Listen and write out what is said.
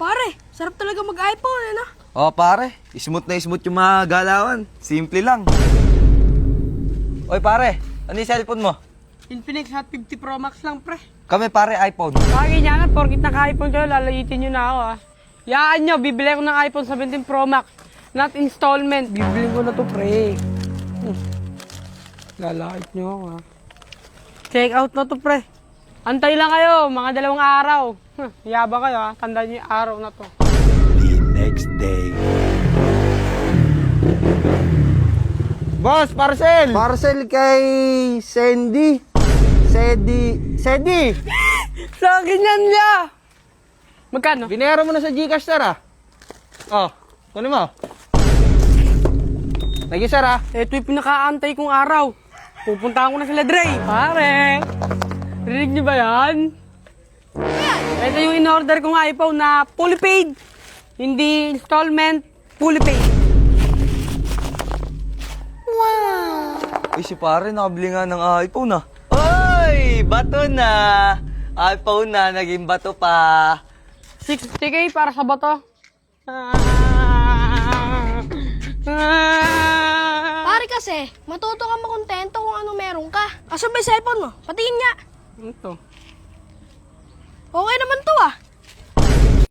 Pare, sarap talaga mag-iPhone, eh, no? Oh, pare. Smooth na smooth yung mga galawan. Simple lang. Oy, pare. Ano yung cellphone mo? Infinix Hot 50 Pro Max lang, pre. Kami, pare, iPhone. Bakit yan, porkit naka-iPhone kayo, lalayitin nyo na ako, ah. Yaan nyo, bibili ko ng iPhone 17 Pro Max. Not installment. Bibili ko na to, pre. Lalait nyo ako, ah. Check out na to, pre. Antay lang kayo, mga 2 araw. Yaba kayo, ah. Tandaan nyo yung araw na to. The next day. Boss, parcel! Parcel kay Sandy. Sandy! Sa akin yan, ya! Magkano? Binayaran mo na sa Gcash, sir, ah. Oh, kunin mo. Lagi, sir, ah. Ito yung pinakaantay kong araw. Pupuntahan ko na sila, Dre. Pare, rinig niyo ba yan? Ito yung in-order kong iPhone na fully paid. Hindi installment, fully paid. Uy, si pare, nakabili nga ng iPhone, ah. Oy! Bato na! iPhone na, naging bato pa. 60K para sa bato. Pare kasi, matuto ka makontento kung ano meron ka. Kaso ba yung cellphone mo? Patingin nga. Ito. Okay naman to, ah.